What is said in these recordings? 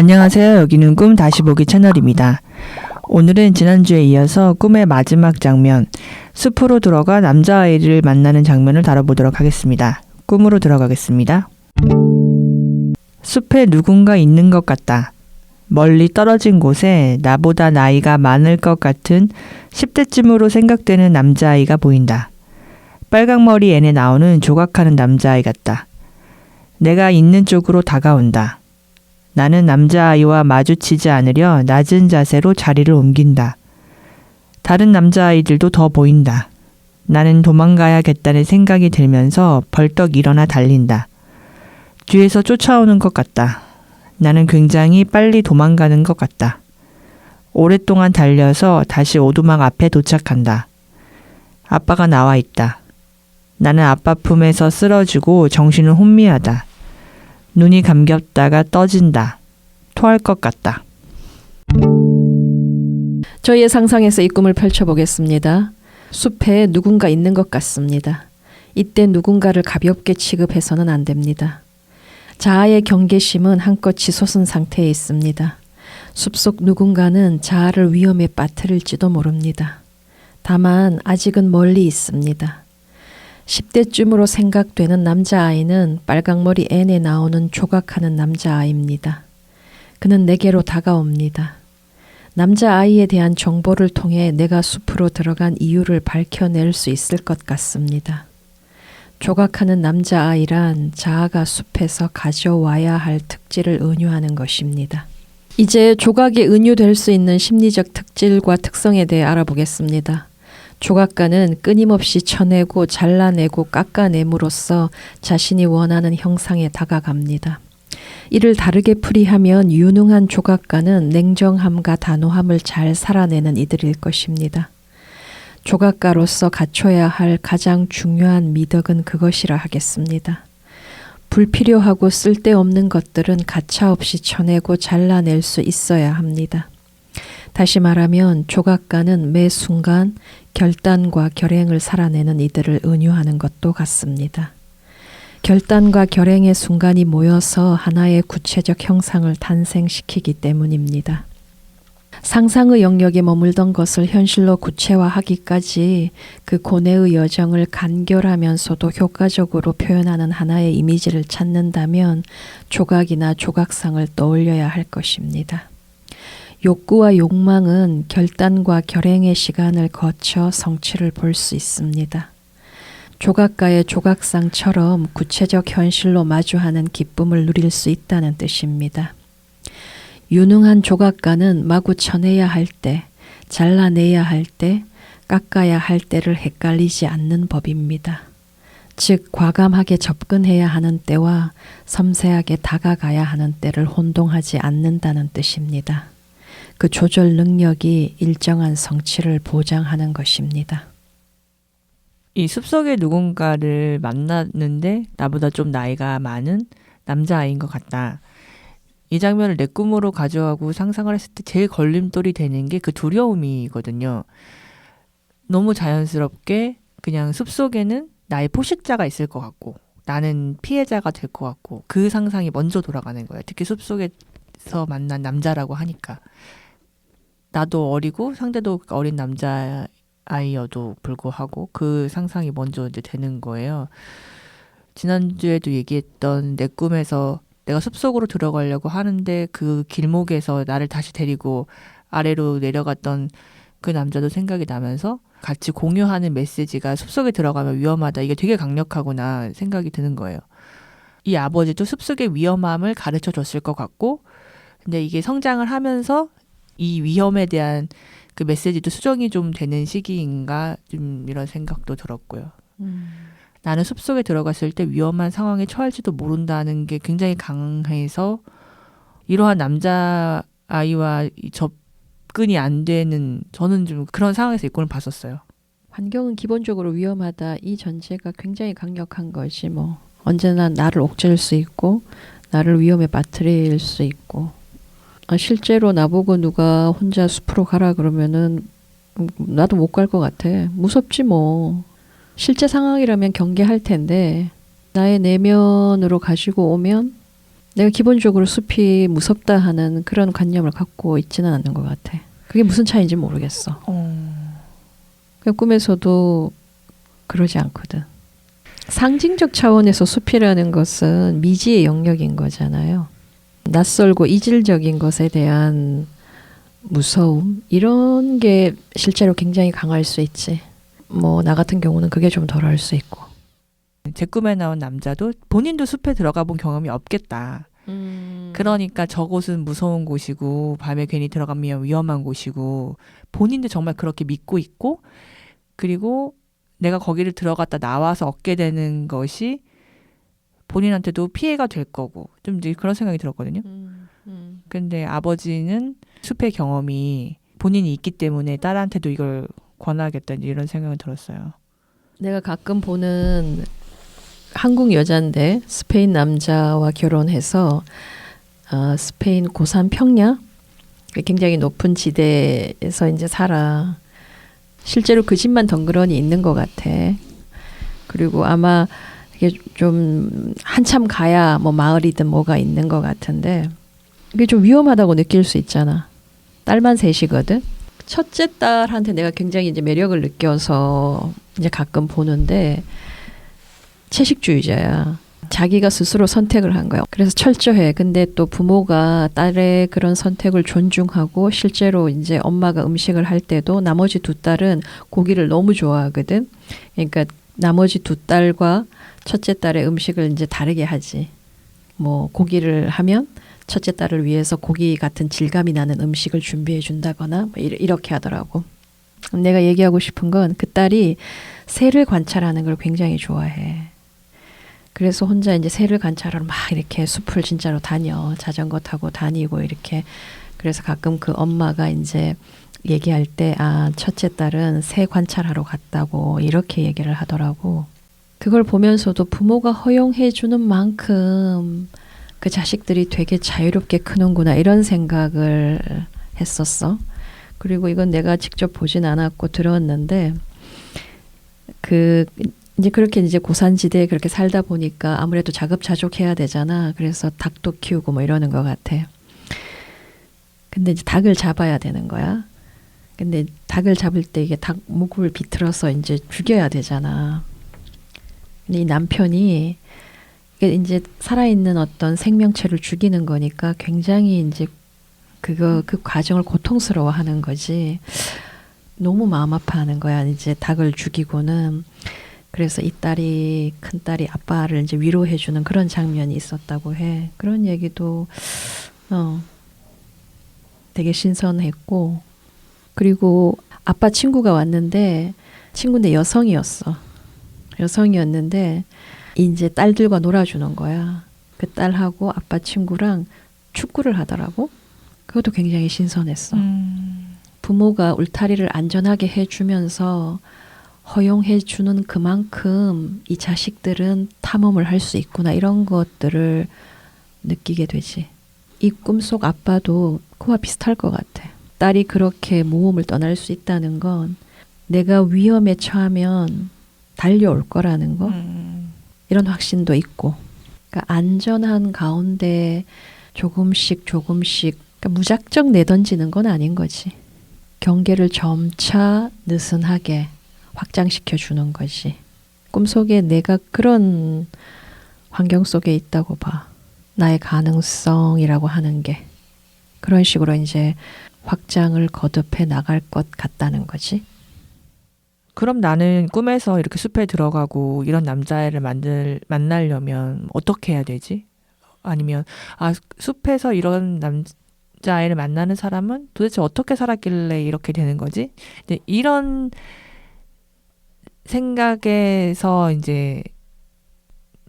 안녕하세요. 여기는 꿈 다시 보기 채널입니다. 오늘은 지난주에 이어서 꿈의 마지막 장면, 숲으로 들어가 남자아이를 만나는 장면을 다뤄보도록 하겠습니다. 꿈으로 들어가겠습니다. 숲에 누군가 있는 것 같다. 멀리 떨어진 곳에 나보다 나이가 많을 것 같은 10대쯤으로 생각되는 남자아이가 보인다. 빨강머리 앤에 나오는 조각하는 남자아이 같다. 내가 있는 쪽으로 다가온다. 나는 남자아이와 마주치지 않으려 낮은 자세로 자리를 옮긴다. 다른 남자아이들도 더 보인다. 나는 도망가야겠다는 생각이 들면서 벌떡 일어나 달린다. 뒤에서 쫓아오는 것 같다. 나는 굉장히 빨리 도망가는 것 같다. 오랫동안 달려서 다시 오두막 앞에 도착한다. 아빠가 나와 있다. 나는 아빠 품에서 쓰러지고 정신은 혼미하다. 눈이 감겼다가 떠진다. 토할 것 같다. 저희의 상상에서 이 꿈을 펼쳐보겠습니다. 숲에 누군가 있는 것 같습니다. 이때 누군가를 가볍게 취급해서는 안 됩니다. 자아의 경계심은 한껏 치솟은 상태에 있습니다. 숲속 누군가는 자아를 위험에 빠뜨릴지도 모릅니다. 다만 아직은 멀리 있습니다. 10대쯤으로 생각되는 남자아이는 빨강머리 앤에 나오는 조각하는 남자아이입니다. 그는 내게로 다가옵니다. 남자아이에 대한 정보를 통해 내가 숲으로 들어간 이유를 밝혀낼 수 있을 것 같습니다. 조각하는 남자아이란 자아가 숲에서 가져와야 할 특질을 은유하는 것입니다. 이제 조각에 은유될 수 있는 심리적 특질과 특성에 대해 알아보겠습니다. 조각가는 끊임없이 쳐내고 잘라내고 깎아냄으로써 자신이 원하는 형상에 다가갑니다. 이를 다르게 풀이하면 유능한 조각가는 냉정함과 단호함을 잘 살아내는 이들일 것입니다. 조각가로서 갖춰야 할 가장 중요한 미덕은 그것이라 하겠습니다. 불필요하고 쓸데없는 것들은 가차없이 쳐내고 잘라낼 수 있어야 합니다. 다시 말하면 조각가는 매 순간 결단과 결행을 살아내는 이들을 은유하는 것도 같습니다. 결단과 결행의 순간이 모여서 하나의 구체적 형상을 탄생시키기 때문입니다. 상상의 영역에 머물던 것을 현실로 구체화하기까지 그 고뇌의 여정을 간결하면서도 효과적으로 표현하는 하나의 이미지를 찾는다면 조각이나 조각상을 떠올려야 할 것입니다. 욕구와 욕망은 결단과 결행의 시간을 거쳐 성취를 볼 수 있습니다. 조각가의 조각상처럼 구체적 현실로 마주하는 기쁨을 누릴 수 있다는 뜻입니다. 유능한 조각가는 마구 쳐내야 할 때, 잘라내야 할 때, 깎아야 할 때를 헷갈리지 않는 법입니다. 즉 과감하게 접근해야 하는 때와 섬세하게 다가가야 하는 때를 혼동하지 않는다는 뜻입니다. 그 조절 능력이 일정한 성취를 보장하는 것입니다. 이 숲속에 누군가를 만났는데 나보다 좀 나이가 많은 남자아이인 것 같다. 이 장면을 내 꿈으로 가져가고 상상을 했을 때 제일 걸림돌이 되는 게 그 두려움이거든요. 너무 자연스럽게 그냥 숲속에는 나의 포식자가 있을 것 같고 나는 피해자가 될 것 같고 그 상상이 먼저 돌아가는 거예요. 특히 숲속에서 만난 남자라고 하니까. 나도 어리고 상대도 어린 남자아이여도 불구하고 그 상상이 먼저 이제 되는 거예요. 지난주에도 얘기했던 내 꿈에서 내가 숲속으로 들어가려고 하는데 그 길목에서 나를 다시 데리고 아래로 내려갔던 그 남자도 생각이 나면서 같이 공유하는 메시지가 숲속에 들어가면 위험하다. 이게 되게 강력하구나 생각이 드는 거예요. 이 아버지도 숲속의 위험함을 가르쳐 줬을 것 같고 근데 이게 성장을 하면서 이 위험에 대한 그 메시지도 수정이 좀 되는 시기인가 좀 이런 생각도 들었고요. 나는 숲속에 들어갔을 때 위험한 상황에 처할지도 모른다는 게 굉장히 강해서 이러한 남자아이와 접근이 안 되는 저는 좀 그런 상황에서 이 꿈을 봤었어요. 환경은 기본적으로 위험하다. 이 전제가 굉장히 강력한 것이 언제나 나를 옥죄일 수 있고 나를 위험에 빠뜨릴 수 있고 실제로 나보고 누가 혼자 숲으로 가라 그러면은 나도 못 갈 것 같아. 무섭지 뭐. 실제 상황이라면 경계할 텐데 나의 내면으로 가지고 오면 내가 기본적으로 숲이 무섭다 하는 그런 관념을 갖고 있지는 않는 것 같아. 그게 무슨 차이인지 모르겠어. 그냥 꿈에서도 그러지 않거든. 상징적 차원에서 숲이라는 것은 미지의 영역인 거잖아요. 낯설고 이질적인 것에 대한 무서움 이런 게 실제로 굉장히 강할 수 있지. 뭐 나 같은 경우는 그게 좀 덜할 수 있고. 제 꿈에 나온 남자도 본인도 숲에 들어가 본 경험이 없겠다. 그러니까 저곳은 무서운 곳이고 밤에 괜히 들어가면 위험한 곳이고 본인도 정말 그렇게 믿고 있고 그리고 내가 거기를 들어갔다 나와서 얻게 되는 것이 본인한테도 피해가 될 거고 좀 이제 그런 생각이 들었거든요. 근데 아버지는 숲의 경험이 본인이 있기 때문에 딸한테도 이걸 권하겠다 이런 생각이 들었어요. 내가 가끔 보는 한국 여잔데 스페인 남자와 결혼해서 스페인 고산 평야 굉장히 높은 지대에서 이제 살아. 실제로 그 집만 덩그러니 있는 것 같아. 그리고 아마 이게 좀 한참 가야 뭐 마을이든 뭐가 있는 것 같은데 이게 좀 위험하다고 느낄 수 있잖아. 딸만 셋이거든. 첫째 딸한테 내가 굉장히 이제 매력을 느껴서 이제 가끔 보는데 채식주의자야. 자기가 스스로 선택을 한 거야. 그래서 철저해. 근데 또 부모가 딸의 그런 선택을 존중하고 실제로 이제 엄마가 음식을 할 때도 나머지 두 딸은 고기를 너무 좋아하거든. 그러니까 나머지 두 딸과 첫째 딸의 음식을 이제 다르게 하지. 뭐 고기를 하면 첫째 딸을 위해서 고기 같은 질감이 나는 음식을 준비해 준다거나 뭐 이렇게 하더라고. 내가 얘기하고 싶은 건 그 딸이 새를 관찰하는 걸 굉장히 좋아해. 그래서 혼자 이제 새를 관찰하러 막 이렇게 숲을 진짜로 다녀. 자전거 타고 다니고 이렇게. 그래서 가끔 그 엄마가 이제 얘기할 때, 첫째 딸은 새 관찰하러 갔다고 이렇게 얘기를 하더라고. 그걸 보면서도 부모가 허용해 주는 만큼 그 자식들이 되게 자유롭게 크는구나 이런 생각을 했었어. 그리고 이건 내가 직접 보진 않았고 들었는데 이제 그렇게 이제 고산지대에 그렇게 살다 보니까 아무래도 자급자족해야 되잖아. 그래서 닭도 키우고 뭐 이러는 것 같아. 근데 이제 닭을 잡아야 되는 거야. 근데 닭을 잡을 때 이게 닭 목을 비틀어서 이제 죽여야 되잖아. 근데 이 남편이 이게 이제 살아있는 어떤 생명체를 죽이는 거니까 굉장히 이제 그 과정을 고통스러워하는 거지. 너무 마음 아파하는 거야. 이제 닭을 죽이고는. 그래서 큰 딸이 아빠를 이제 위로해주는 그런 장면이 있었다고 해. 그런 얘기도 되게 신선했고, 그리고 아빠 친구가 왔는데 친구인데 여성이었는데 이제 딸들과 놀아주는 거야. 그 딸하고 아빠 친구랑 축구를 하더라고. 그것도 굉장히 신선했어. 부모가 울타리를 안전하게 해주면서 허용해 주는 그만큼 이 자식들은 탐험을 할 수 있구나 이런 것들을 느끼게 되지. 이 꿈속 아빠도 그와 비슷할 것 같아. 딸이 그렇게 모험을 떠날 수 있다는 건 내가 위험에 처하면 달려올 거라는 거. 이런 확신도 있고. 그러니까 안전한 가운데 조금씩 그러니까 무작정 내던지는 건 아닌 거지. 경계를 점차 느슨하게 확장시켜 주는 거지. 꿈속에 내가 그런 환경 속에 있다고 봐. 나의 가능성이라고 하는 게. 그런 식으로 이제 확장을 거듭해 나갈 것 같다는 거지. 그럼 나는 꿈에서 이렇게 숲에 들어가고 이런 남자애를 만나려면 어떻게 해야 되지? 아니면 숲에서 이런 남자애를 만나는 사람은 도대체 어떻게 살았길래 이렇게 되는 거지? 이제 이런 생각에서 이제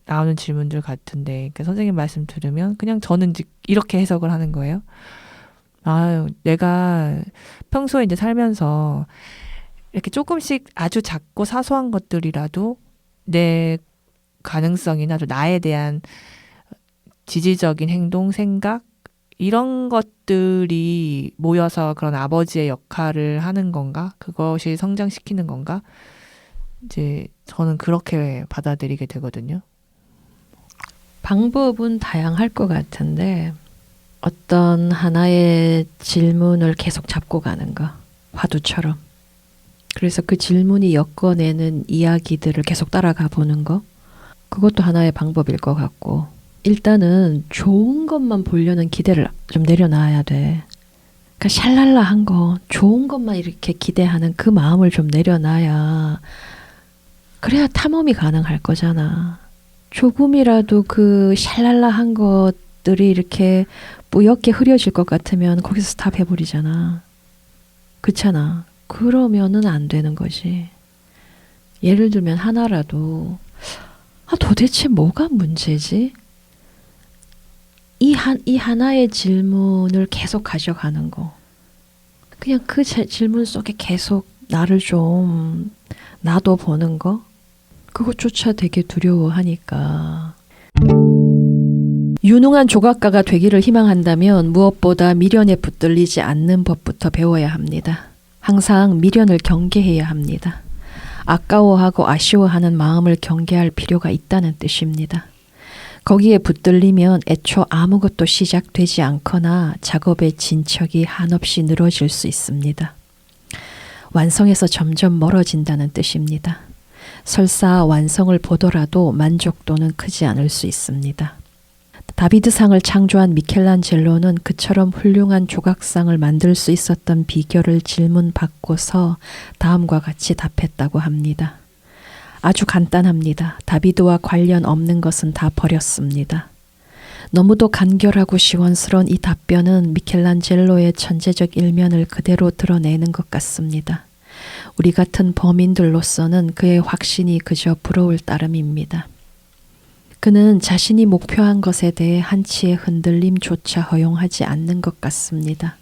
나오는 질문들 같은데, 그러니까 선생님 말씀 들으면 그냥 저는 이제 이렇게 해석을 하는 거예요. 내가 평소에 이제 살면서 이렇게 조금씩 아주 작고 사소한 것들이라도 내 가능성이나 또 나에 대한 지질적인 행동, 생각 이런 것들이 모여서 그런 아버지의 역할을 하는 건가? 그것이 성장시키는 건가? 이제 저는 그렇게 받아들이게 되거든요. 방법은 다양할 것 같은데 어떤 하나의 질문을 계속 잡고 가는 거, 화두처럼. 그래서 그 질문이 엮어내는 이야기들을 계속 따라가 보는 거, 그것도 하나의 방법일 것 같고, 일단은 좋은 것만 보려는 기대를 좀 내려놔야 돼. 그러니까 샬랄라한 거, 좋은 것만 이렇게 기대하는 그 마음을 좀 내려놔야, 그래야 탐험이 가능할 거잖아. 조금이라도 그 샬랄라한 것들이 이렇게 뿌옇게 흐려질 것 같으면 거기서 스탑해버리잖아. 그렇잖아. 그러면은 안 되는 거지. 예를 들면 하나라도 도대체 뭐가 문제지? 이 하나의 질문을 계속 가져가는 거. 그냥 그 질문 속에 계속 나를 좀 놔둬보는 거. 그것조차 되게 두려워하니까. 유능한 조각가가 되기를 희망한다면 무엇보다 미련에 붙들리지 않는 법부터 배워야 합니다. 항상 미련을 경계해야 합니다. 아까워하고 아쉬워하는 마음을 경계할 필요가 있다는 뜻입니다. 거기에 붙들리면 애초 아무것도 시작되지 않거나 작업의 진척이 한없이 늘어질 수 있습니다. 완성에서 점점 멀어진다는 뜻입니다. 설사 완성을 보더라도 만족도는 크지 않을 수 있습니다. 다비드상을 창조한 미켈란젤로는 그처럼 훌륭한 조각상을 만들 수 있었던 비결을 질문받고서 다음과 같이 답했다고 합니다. 아주 간단합니다. 다비드와 관련 없는 것은 다 버렸습니다. 너무도 간결하고 시원스러운 이 답변은 미켈란젤로의 천재적 일면을 그대로 드러내는 것 같습니다. 우리 같은 범인들로서는 그의 확신이 그저 부러울 따름입니다. 그는 자신이 목표한 것에 대해 한치의 흔들림조차 허용하지 않는 것 같습니다.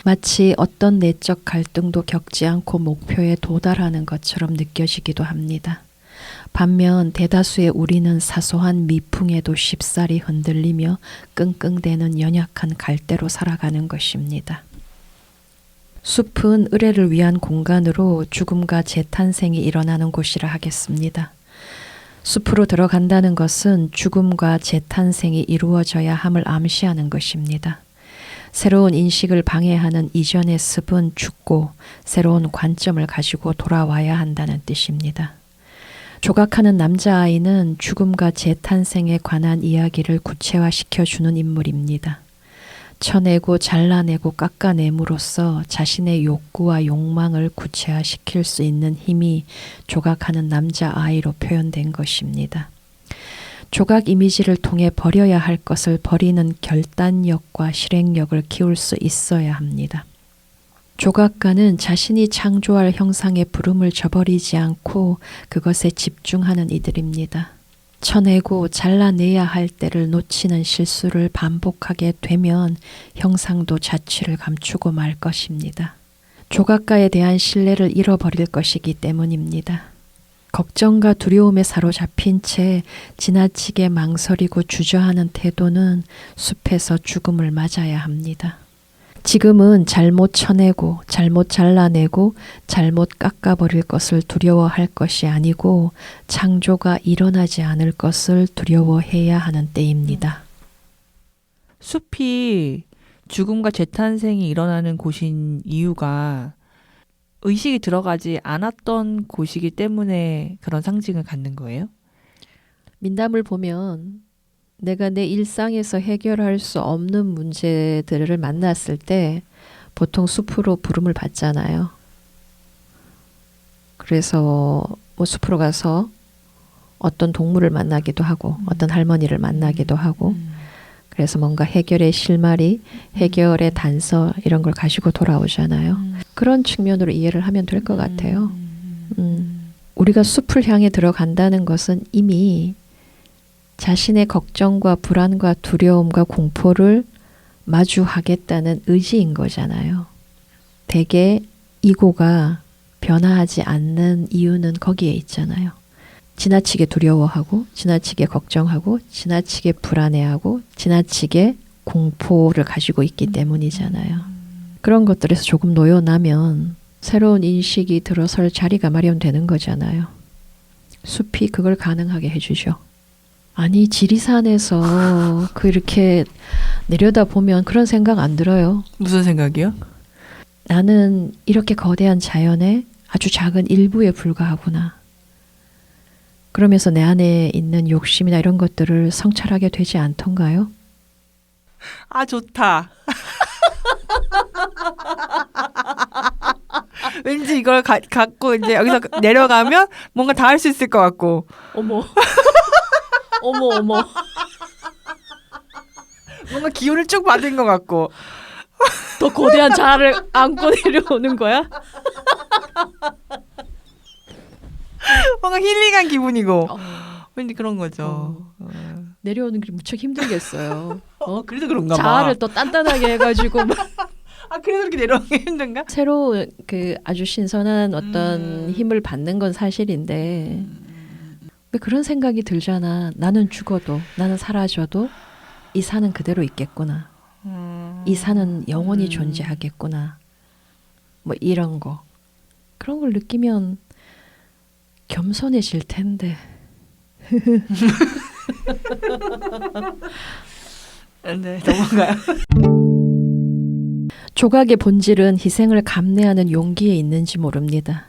마치 어떤 내적 갈등도 겪지 않고 목표에 도달하는 것처럼 느껴지기도 합니다. 반면 대다수의 우리는 사소한 미풍에도 쉽사리 흔들리며 끙끙대는 연약한 갈대로 살아가는 것입니다. 숲은 의뢰를 위한 공간으로 죽음과 재탄생이 일어나는 곳이라 하겠습니다. 숲으로 들어간다는 것은 죽음과 재탄생이 이루어져야 함을 암시하는 것입니다. 새로운 인식을 방해하는 이전의 습은 죽고 새로운 관점을 가지고 돌아와야 한다는 뜻입니다. 조각하는 남자아이는 죽음과 재탄생에 관한 이야기를 구체화시켜주는 인물입니다. 쳐내고 잘라내고 깎아냄으로써 자신의 욕구와 욕망을 구체화시킬 수 있는 힘이 조각하는 남자아이로 표현된 것입니다. 조각 이미지를 통해 버려야 할 것을 버리는 결단력과 실행력을 키울 수 있어야 합니다. 조각가는 자신이 창조할 형상의 부름을 저버리지 않고 그것에 집중하는 이들입니다. 쳐내고 잘라내야 할 때를 놓치는 실수를 반복하게 되면 형상도 자취를 감추고 말 것입니다. 조각가에 대한 신뢰를 잃어버릴 것이기 때문입니다. 걱정과 두려움에 사로잡힌 채 지나치게 망설이고 주저하는 태도는 숲에서 죽음을 맞아야 합니다. 지금은 잘못 쳐내고 잘못 잘라내고 잘못 깎아버릴 것을 두려워할 것이 아니고 창조가 일어나지 않을 것을 두려워해야 하는 때입니다. 숲이 죽음과 재탄생이 일어나는 곳인 이유가 의식이 들어가지 않았던 곳이기 때문에 그런 상징을 갖는 거예요? 민담을 보면 내가 내 일상에서 해결할 수 없는 문제들을 만났을 때 보통 숲으로 부름을 받잖아요. 그래서 뭐 숲으로 가서 어떤 동물을 만나기도 하고 어떤 할머니를 만나기도 하고 그래서 뭔가 해결의 실마리, 해결의 단서 이런 걸 가지고 돌아오잖아요. 그런 측면으로 이해를 하면 될 것 같아요. 우리가 숲을 향해 들어간다는 것은 이미 자신의 걱정과 불안과 두려움과 공포를 마주하겠다는 의지인 거잖아요. 대개 이고가 변화하지 않는 이유는 거기에 있잖아요. 지나치게 두려워하고 지나치게 걱정하고 지나치게 불안해하고 지나치게 공포를 가지고 있기 때문이잖아요. 그런 것들에서 조금 놓여나면 새로운 인식이 들어설 자리가 마련되는 거잖아요. 숲이 그걸 가능하게 해주죠. 아니 지리산에서 그 이렇게 내려다 보면 그런 생각 안 들어요. 무슨 생각이요? 나는 이렇게 거대한 자연의 아주 작은 일부에 불과하구나. 그러면서 내 안에 있는 욕심이나 이런 것들을 성찰하게 되지 않던가요? 아, 좋다. 왠지 이걸 갖고 이제 여기서 내려가면 뭔가 다 할 수 있을 것 같고. 어머. 어머. 뭔가 기운을 쭉 받은 것 같고. 더 거대한 자아를 안고 내려오는 거야? 뭔가 힐링한 기분이고. 왠지 그런 거죠. 내려오는 게 무척 힘들겠어요. 그래서 그런가 봐. 자아를 또 단단하게 해가지고 아, 그래서 그렇게 내려오기 힘든가? 새로 그 아주 신선한 어떤 힘을 받는 건 사실인데 왜 그런 생각이 들잖아. 나는 죽어도 나는 사라져도 이 산은 그대로 있겠구나. 이 산은 영원히 존재하겠구나. 뭐 이런 거. 그런 걸 느끼면 겸손해질 텐데. 네, 넘어가요. 조각의 본질은 희생을 감내하는 용기에 있는지 모릅니다.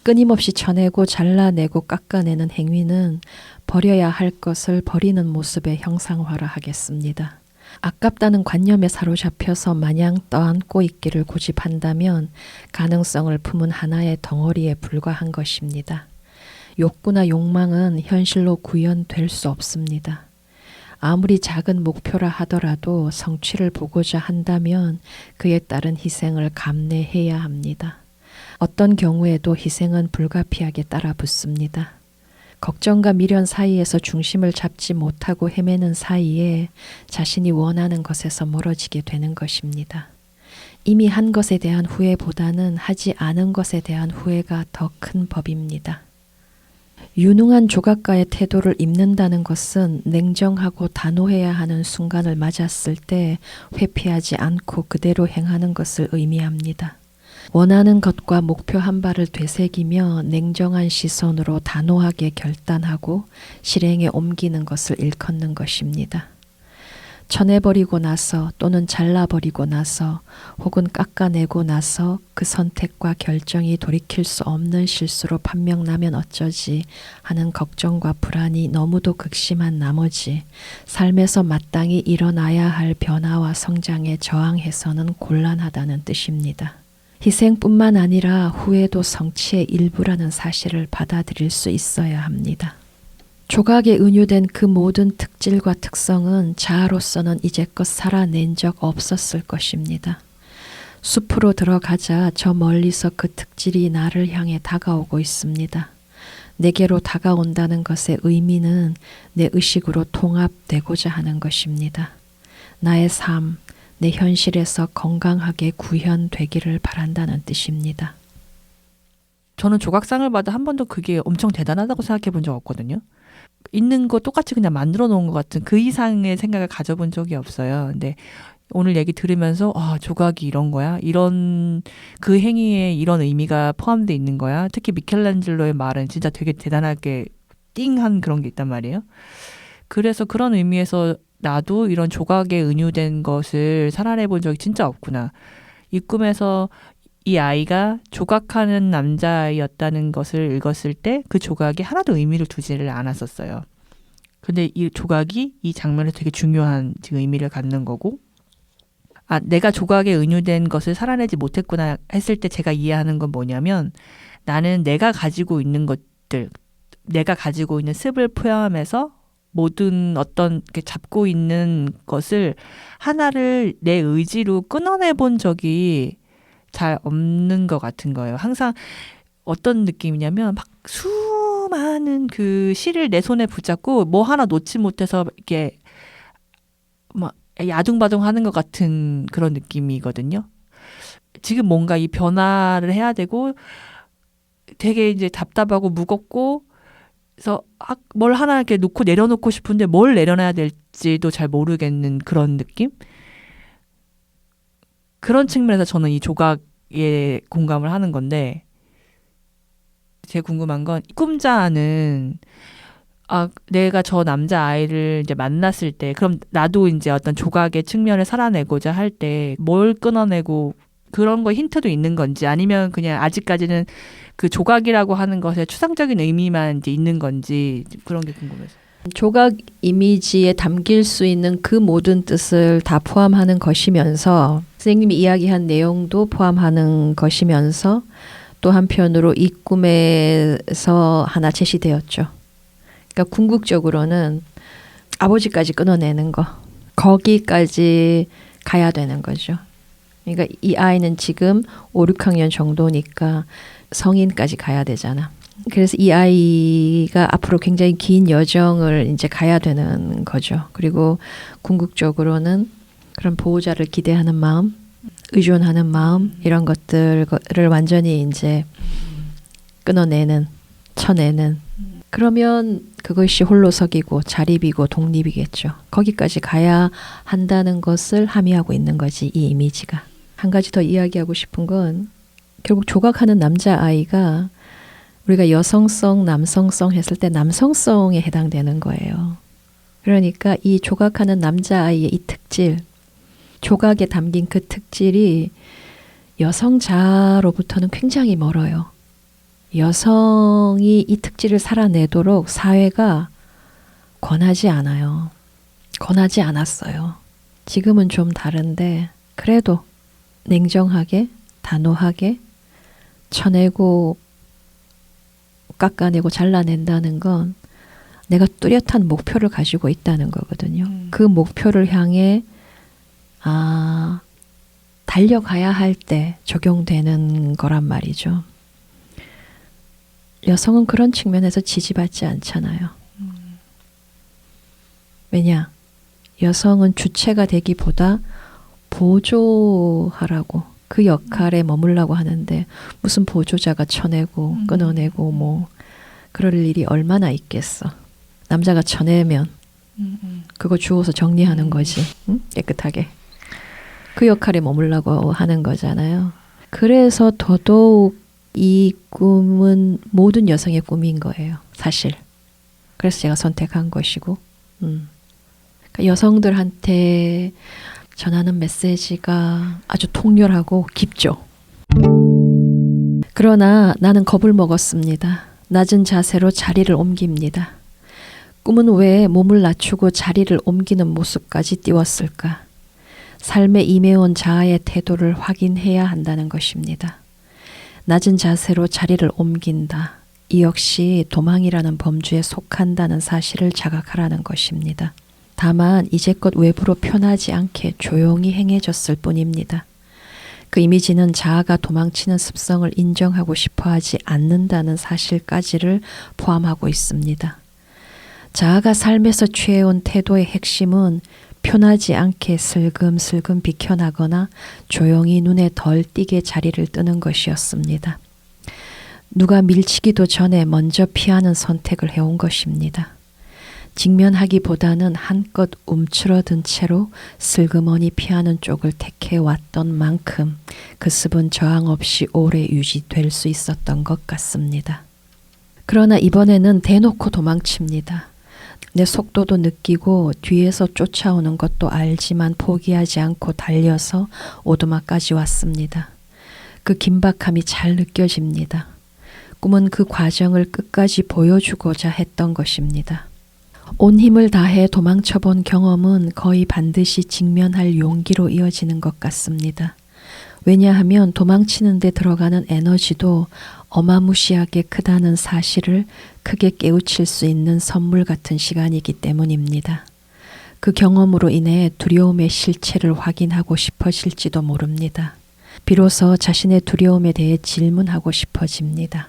끊임없이 쳐내고 잘라내고 깎아내는 행위는 버려야 할 것을 버리는 모습의 형상화라 하겠습니다. 아깝다는 관념에 사로잡혀서 마냥 떠안고 있기를 고집한다면 가능성을 품은 하나의 덩어리에 불과한 것입니다. 욕구나 욕망은 현실로 구현될 수 없습니다. 아무리 작은 목표라 하더라도 성취를 보고자 한다면 그에 따른 희생을 감내해야 합니다. 어떤 경우에도 희생은 불가피하게 따라붙습니다. 걱정과 미련 사이에서 중심을 잡지 못하고 헤매는 사이에 자신이 원하는 것에서 멀어지게 되는 것입니다. 이미 한 것에 대한 후회보다는 하지 않은 것에 대한 후회가 더 큰 법입니다. 유능한 조각가의 태도를 입는다는 것은 냉정하고 단호해야 하는 순간을 맞았을 때 회피하지 않고 그대로 행하는 것을 의미합니다. 원하는 것과 목표 한 발을 되새기며 냉정한 시선으로 단호하게 결단하고 실행에 옮기는 것을 일컫는 것입니다. 쳐내버리고 나서 또는 잘라버리고 나서 혹은 깎아내고 나서 그 선택과 결정이 돌이킬 수 없는 실수로 판명나면 어쩌지 하는 걱정과 불안이 너무도 극심한 나머지 삶에서 마땅히 일어나야 할 변화와 성장에 저항해서는 곤란하다는 뜻입니다. 희생뿐만 아니라 후회도 성취의 일부라는 사실을 받아들일 수 있어야 합니다. 조각에 은유된 그 모든 특질과 특성은 자아로서는 이제껏 살아낸 적 없었을 것입니다. 숲으로 들어가자 저 멀리서 그 특질이 나를 향해 다가오고 있습니다. 내게로 다가온다는 것의 의미는 내 의식으로 통합되고자 하는 것입니다. 나의 삶, 내 현실에서 건강하게 구현되기를 바란다는 뜻입니다. 저는 조각상을 받아 한 번도 그게 엄청 대단하다고 생각해 본 적 없거든요. 있는 거 똑같이 그냥 만들어 놓은 것 같은 그 이상의 생각을 가져본 적이 없어요. 근데 오늘 얘기 들으면서 조각이 이런 거야? 이런 그 행위에 이런 의미가 포함되어 있는 거야? 특히 미켈란젤로의 말은 진짜 되게 대단하게 띵한 그런 게 있단 말이에요. 그래서 그런 의미에서 나도 이런 조각에 은유된 것을 살아내 본 적이 진짜 없구나. 이 꿈에서 이 아이가 조각하는 남자아이였다는 것을 읽었을 때 그 조각이 하나도 의미를 두지를 않았었어요. 근데 이 조각이 이 장면에 되게 중요한 지금 의미를 갖는 거고, 내가 조각에 은유된 것을 살아내지 못했구나 했을 때 제가 이해하는 건 뭐냐면, 나는 내가 가지고 있는 것들, 내가 가지고 있는 습을 포함해서 모든 어떤 잡고 있는 것을 하나를 내 의지로 끊어내 본 적이 잘 없는 것 같은 거예요. 항상 어떤 느낌이냐면 막 수많은 그 실을 내 손에 붙잡고 뭐 하나 놓지 못해서 이렇게 막 야둥바둥 하는 것 같은 그런 느낌이거든요. 지금 뭔가 이 변화를 해야 되고 되게 이제 답답하고 무겁고 그래서 뭘 하나 이렇게 놓고 내려놓고 싶은데 뭘 내려놔야 될지도 잘 모르겠는 그런 느낌? 그런 측면에서 저는 이 조각에 공감을 하는 건데, 제가 궁금한 건 꿈자는 내가 저 남자 아이를 이제 만났을 때, 그럼 나도 이제 어떤 조각의 측면을 살아내고자 할 때 뭘 끊어내고 그런 거 힌트도 있는 건지, 아니면 그냥 아직까지는 그 조각이라고 하는 것에 추상적인 의미만 이제 있는 건지, 그런 게 궁금해서. 조각 이미지에 담길 수 있는 그 모든 뜻을 다 포함하는 것이면서 선생님이 이야기한 내용도 포함하는 것이면서 또 한편으로 이 꿈에서 하나 제시되었죠. 그러니까 궁극적으로는 아버지까지 끊어내는 거, 거기까지 가야 되는 거죠. 그러니까 이 아이는 지금 5, 6학년 정도니까 성인까지 가야 되잖아. 그래서 이 아이가 앞으로 굉장히 긴 여정을 이제 가야 되는 거죠. 그리고 궁극적으로는 그런 보호자를 기대하는 마음, 의존하는 마음, 이런 것들을 완전히 이제 끊어내는, 쳐내는. 그러면 그것이 홀로서기고 자립이고 독립이겠죠. 거기까지 가야 한다는 것을 함의하고 있는 거지, 이 이미지가. 한 가지 더 이야기하고 싶은 건 결국 조각하는 남자아이가 우리가 여성성, 남성성 했을 때 남성성에 해당되는 거예요. 그러니까 이 조각하는 남자아이의 이 특질, 조각에 담긴 그 특질이 여성자로부터는 굉장히 멀어요. 여성이 이 특질을 살아내도록 사회가 권하지 않아요. 권하지 않았어요. 지금은 좀 다른데 그래도 냉정하게, 단호하게 쳐내고 깎아내고 잘라낸다는 건 내가 뚜렷한 목표를 가지고 있다는 거거든요. 그 목표를 향해 달려가야 할 때 적용되는 거란 말이죠. 여성은 그런 측면에서 지지받지 않잖아요. 왜냐? 여성은 주체가 되기보다 보조하라고, 그 역할에 머물라고 하는데 무슨 보조자가 쳐내고 끊어내고 뭐 그럴 일이 얼마나 있겠어. 남자가 쳐내면 그거 주워서 정리하는 거지. 응? 깨끗하게. 그 역할에 머물라고 하는 거잖아요. 그래서 더더욱 이 꿈은 모든 여성의 꿈인 거예요. 사실. 그래서 제가 선택한 것이고. 그러니까 여성들한테 전하는 메시지가 아주 통렬하고 깊죠. 그러나 나는 겁을 먹었습니다. 낮은 자세로 자리를 옮깁니다. 꿈은 왜 몸을 낮추고 자리를 옮기는 모습까지 띄웠을까? 삶에 임해온 자아의 태도를 확인해야 한다는 것입니다. 낮은 자세로 자리를 옮긴다. 이 역시 도망이라는 범주에 속한다는 사실을 자각하라는 것입니다. 다만 이제껏 외부로 표나지 않게 조용히 행해졌을 뿐입니다. 그 이미지는 자아가 도망치는 습성을 인정하고 싶어하지 않는다는 사실까지를 포함하고 있습니다. 자아가 삶에서 취해온 태도의 핵심은 표나지 않게 슬금슬금 비켜나거나 조용히 눈에 덜 띄게 자리를 뜨는 것이었습니다. 누가 밀치기도 전에 먼저 피하는 선택을 해온 것입니다. 직면하기보다는 한껏 움츠러든 채로 슬그머니 피하는 쪽을 택해왔던 만큼 그 습은 저항 없이 오래 유지될 수 있었던 것 같습니다. 그러나 이번에는 대놓고 도망칩니다. 내 속도도 느끼고 뒤에서 쫓아오는 것도 알지만 포기하지 않고 달려서 오두막까지 왔습니다. 그 긴박함이 잘 느껴집니다. 꿈은 그 과정을 끝까지 보여주고자 했던 것입니다. 온 힘을 다해 도망쳐본 경험은 거의 반드시 직면할 용기로 이어지는 것 같습니다. 왜냐하면 도망치는 데 들어가는 에너지도 어마무시하게 크다는 사실을 크게 깨우칠 수 있는 선물 같은 시간이기 때문입니다. 그 경험으로 인해 두려움의 실체를 확인하고 싶어질지도 모릅니다. 비로소 자신의 두려움에 대해 질문하고 싶어집니다.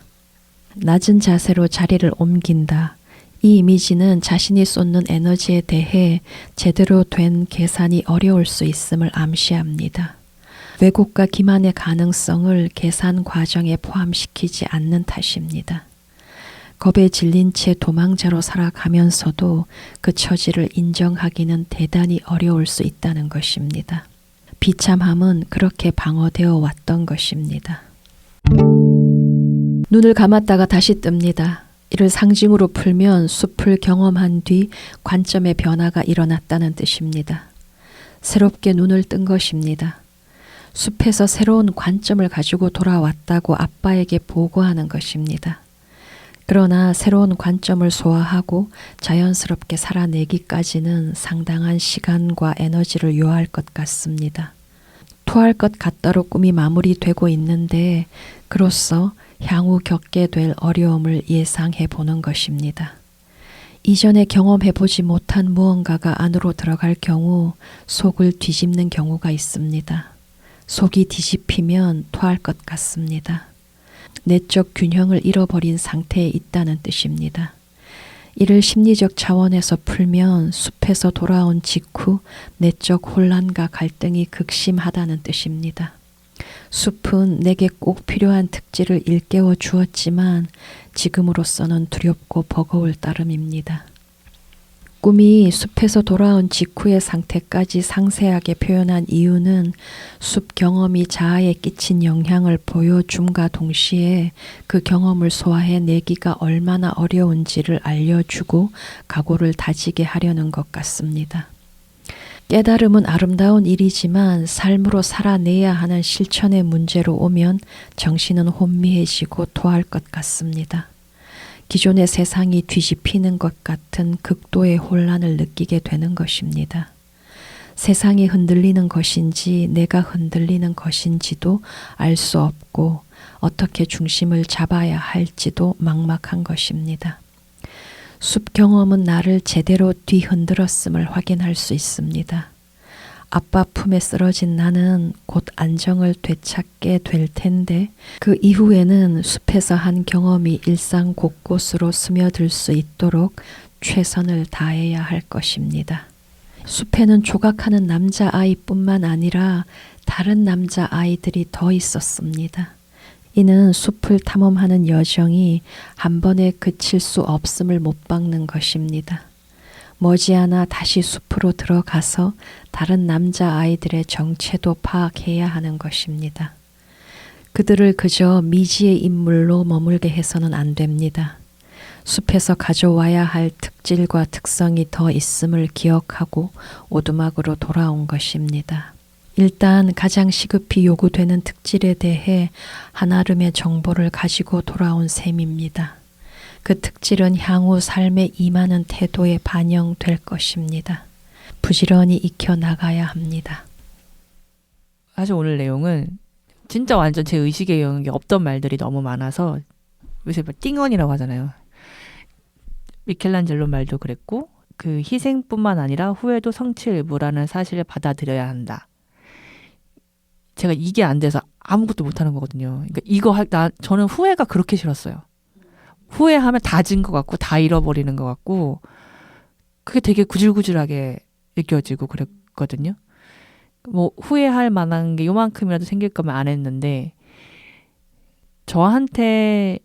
낮은 자세로 자리를 옮긴다. 이 이미지는 자신이 쏟는 에너지에 대해 제대로 된 계산이 어려울 수 있음을 암시합니다. 왜곡과 기만의 가능성을 계산 과정에 포함시키지 않는 탓입니다. 겁에 질린 채 도망자로 살아가면서도 그 처지를 인정하기는 대단히 어려울 수 있다는 것입니다. 비참함은 그렇게 방어되어 왔던 것입니다. 눈을 감았다가 다시 뜹니다. 이를 상징으로 풀면 숲을 경험한 뒤 관점의 변화가 일어났다는 뜻입니다. 새롭게 눈을 뜬 것입니다. 숲에서 새로운 관점을 가지고 돌아왔다고 아빠에게 보고하는 것입니다. 그러나 새로운 관점을 소화하고 자연스럽게 살아내기까지는 상당한 시간과 에너지를 요할 것 같습니다. 토할 것 같다로 꿈이 마무리되고 있는데 그로써 향후 겪게 될 어려움을 예상해 보는 것입니다. 이전에 경험해 보지 못한 무언가가 안으로 들어갈 경우 속을 뒤집는 경우가 있습니다. 속이 뒤집히면 토할 것 같습니다. 내적 균형을 잃어버린 상태에 있다는 뜻입니다. 이를 심리적 차원에서 풀면 숲에서 돌아온 직후 내적 혼란과 갈등이 극심하다는 뜻입니다. 숲은 내게 꼭 필요한 특질을 일깨워 주었지만 지금으로서는 두렵고 버거울 따름입니다. 꿈이 숲에서 돌아온 직후의 상태까지 상세하게 표현한 이유는 숲 경험이 자아에 끼친 영향을 보여줌과 동시에 그 경험을 소화해 내기가 얼마나 어려운지를 알려주고 각오를 다지게 하려는 것 같습니다. 깨달음은 아름다운 일이지만 삶으로 살아내야 하는 실천의 문제로 오면 정신은 혼미해지고 토할 것 같습니다. 기존의 세상이 뒤집히는 것 같은 극도의 혼란을 느끼게 되는 것입니다. 세상이 흔들리는 것인지 내가 흔들리는 것인지도 알 수 없고 어떻게 중심을 잡아야 할지도 막막한 것입니다. 숲 경험은 나를 제대로 뒤흔들었음을 확인할 수 있습니다. 아빠 품에 쓰러진 나는 곧 안정을 되찾게 될 텐데 그 이후에는 숲에서 한 경험이 일상 곳곳으로 스며들 수 있도록 최선을 다해야 할 것입니다. 숲에는 조각하는 남자아이뿐만 아니라 다른 남자아이들이 더 있었습니다. 이는 숲을 탐험하는 여정이 한 번에 그칠 수 없음을 못 박는 것입니다. 머지않아 다시 숲으로 들어가서 다른 남자아이들의 정체도 파악해야 하는 것입니다. 그들을 그저 미지의 인물로 머물게 해서는 안 됩니다. 숲에서 가져와야 할 특질과 특성이 더 있음을 기억하고 오두막으로 돌아온 것입니다. 일단 가장 시급히 요구되는 특질에 대해 한아름의 정보를 가지고 돌아온 셈입니다. 그 특질은 향후 삶에 임하는 태도에 반영될 것입니다. 부지런히 익혀나가야 합니다. 사실 오늘 내용은 진짜 완전 제 의식의 영역에 없던 말들이 너무 많아서 요새 뭐 띵언이라고 하잖아요. 미켈란젤로 말도 그랬고 그 희생뿐만 아니라 후회도 성취의 일부라는 사실을 받아들여야 한다. 제가 이게 안 돼서 아무것도 못하는 거거든요. 그러니까 저는 후회가 그렇게 싫었어요. 후회하면 다 진 것 같고 다 잃어버리는 것 같고 그게 되게 구질구질하게 느껴지고 그랬거든요. 뭐 후회할 만한 게 요만큼이라도 생길 거면 안 했는데 저한테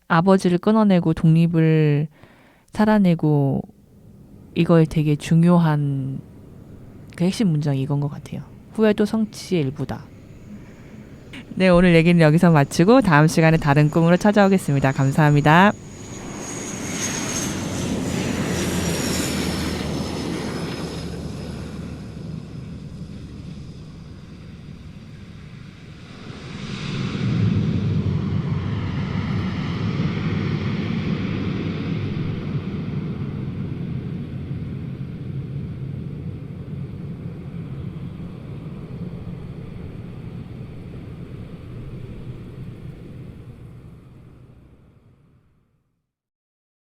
아버지를 끊어내고 독립을 살아내고 이거에 되게 중요한 그 핵심 문장이 이건 것 같아요. 후회도 성취의 일부다. 네, 오늘 얘기는 여기서 마치고 다음 시간에 다른 꿈으로 찾아오겠습니다. 감사합니다.